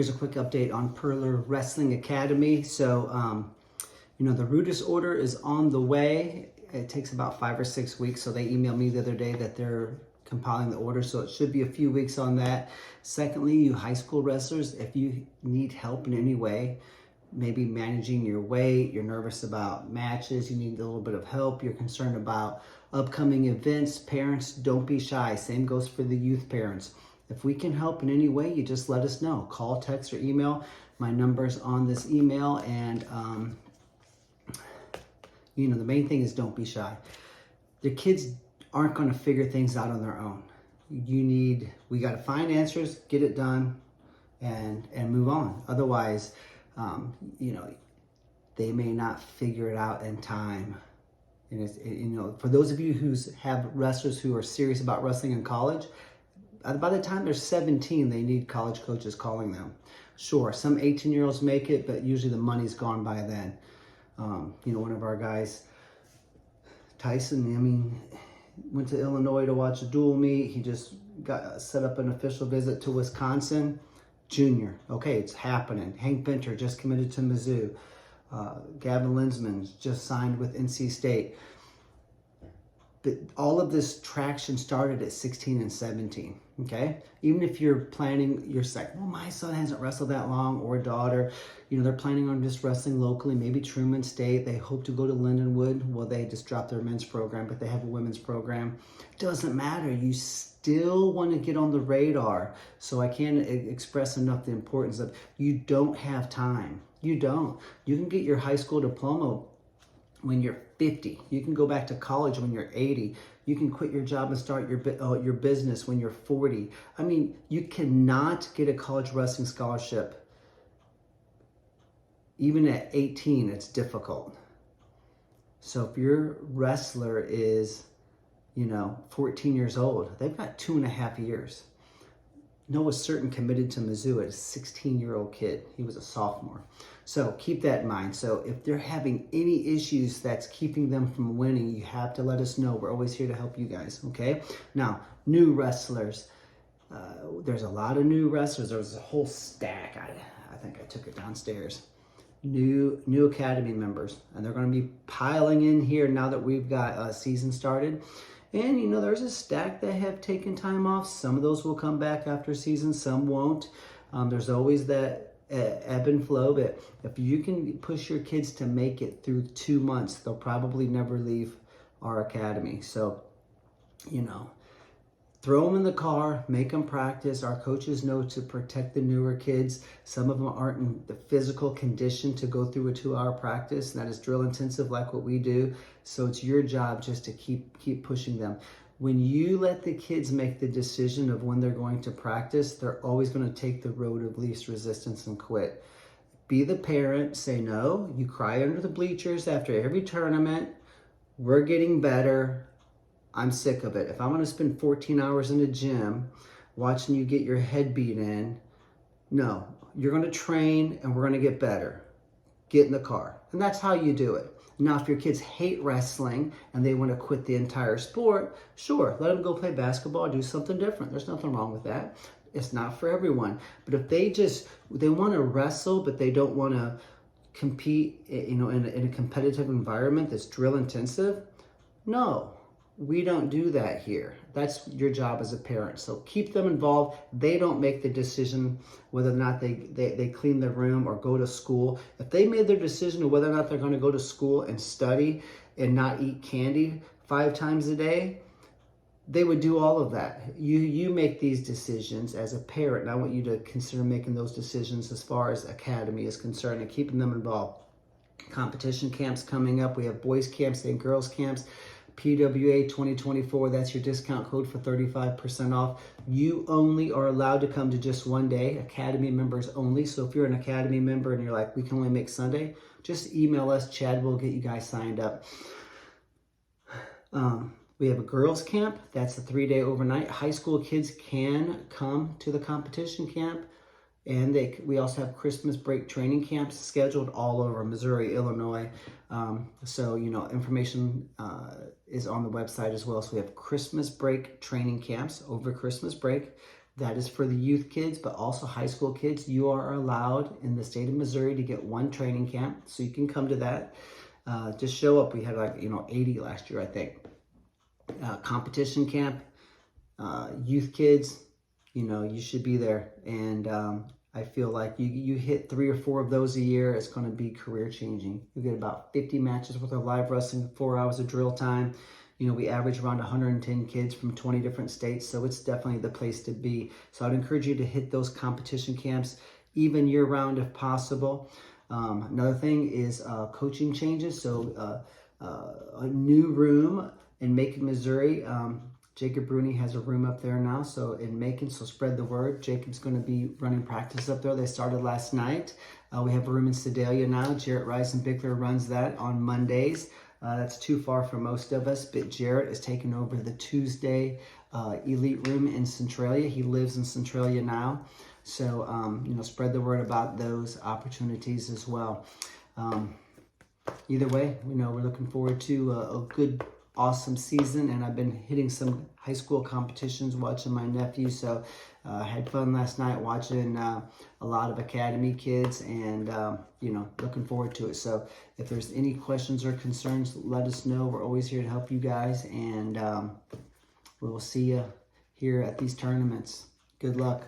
Here's a quick update on Purler Wrestling Academy. So, the Rudis order is on the way. It takes about 5 or 6 weeks. So they emailed me the other day that they're compiling the order. So it should be a few weeks on that. Secondly, you high school wrestlers, if you need help in any way, maybe managing your weight, you're nervous about matches, you need a little bit of help, you're concerned about upcoming events, parents, don't be shy. Same goes for the youth parents. If we can help in any way, you just let us know. Call, text, or email. My number's on this email. And, the main thing is don't be shy. The kids aren't going to figure things out on their own. We got to find answers, get it done, and move on. Otherwise, they may not figure it out in time. And for those of you who have wrestlers who are serious about wrestling in college, by the time they're 17, they need college coaches calling them. Sure, some 18-year-olds make it, but usually the money's gone by then. One of our guys, Tyson, went to Illinois to watch a dual meet. He just got set up an official visit to Wisconsin. Junior, okay, it's happening. Hank Binter just committed to Mizzou. Gavin Linsman just signed with NC State. But all of this traction started at 16 and 17, okay? Even if you're planning, you're saying, well, my son hasn't wrestled that long, or daughter, they're planning on just wrestling locally, maybe Truman State. They hope to go to Lindenwood. Well, they just dropped their men's program, but they have a women's program. Doesn't matter. You still want to get on the radar. So I can't express enough the importance of you don't have time. You don't. You can get your high school diploma when you're 50. You can go back to college when you're 80. You can quit your job and start your business when you're 40. You cannot get a college wrestling scholarship. Even at 18, it's difficult. So if your wrestler is, 14 years old, they've got 2.5 years. Noah Certain committed to Mizzou as a 16-year-old kid. He was a sophomore. So keep that in mind. So if they're having any issues that's keeping them from winning, you have to let us know. We're always here to help you guys, okay? Now, new wrestlers. There's a lot of new wrestlers. There was a whole stack. I think I took it downstairs. New academy members. And they're going to be piling in here now that we've got a season started. And, there's a stack that have taken time off. Some of those will come back after season. Some won't. There's always that ebb and flow. But if you can push your kids to make it through 2 months, they'll probably never leave our academy. So, throw them in the car, make them practice. Our coaches know to protect the newer kids. Some of them aren't in the physical condition to go through a 2-hour practice. That is drill intensive like what we do. So it's your job just to keep pushing them. When you let the kids make the decision of when they're going to practice, they're always going to take the road of least resistance and quit. Be the parent, say no. You cry under the bleachers after every tournament. We're getting better. I'm sick of it. If I'm going to spend 14 hours in the gym watching you get your head beat in, no. You're going to train and we're going to get better. Get in the car. And that's how you do it. Now, if your kids hate wrestling and they want to quit the entire sport, sure, let them go play basketball, do something different. There's nothing wrong with that. It's not for everyone. But if they want to wrestle, but they don't want to compete, in a competitive environment that's drill intensive, no. We don't do that here. That's your job as a parent. So keep them involved. They don't make the decision whether or not they clean their room or go to school. If they made their decision of whether or not they're going to go to school and study and not eat candy 5 times a day, they would do all of that. You make these decisions as a parent, and I want you to consider making those decisions as far as academy is concerned and keeping them involved. Competition camps coming up. We have boys camps and girls camps. PWA 2024, that's your discount code for 35% off. You only are allowed to come to just one day, Academy members only. So if you're an Academy member and you're like, we can only make Sunday, just email us. Chad will get you guys signed up. We have a girls camp. That's a 3-day overnight. High school kids can come to the competition camp. And we also have Christmas break training camps scheduled all over Missouri, Illinois. So, information is on the website as well. So we have Christmas break training camps over Christmas break. That is for the youth kids, but also high school kids. You are allowed in the state of Missouri to get one training camp, so you can come to that. Just show up. We had 80 last year, I think. Competition camp, youth kids, you should be there. And I feel like you hit 3 or 4 of those a year, it's going to be career changing. You get about 50 matches worth of live wrestling, 4 hours of drill time. We average around 110 kids from 20 different states, so it's definitely the place to be. So I'd encourage you to hit those competition camps, even year-round if possible. Another thing is coaching changes. So a new room in Macon, Missouri. Jacob Bruni has a room up there now, so in Macon, so spread the word. Jacob's going to be running practice up there. They started last night. We have a room in Sedalia now. Jarrett Reisenbichler runs that on Mondays. That's too far for most of us, but Jarrett is taking over the Tuesday elite room in Centralia. He lives in Centralia now. So, spread the word about those opportunities as well. Either way, we're looking forward to a good, awesome season, and I've been hitting some high school competitions watching my nephew, so I had fun last night watching a lot of academy kids, and looking forward to it. So if there's any questions or concerns, let us know. We're always here to help you guys, and we will see you here at these tournaments. Good luck.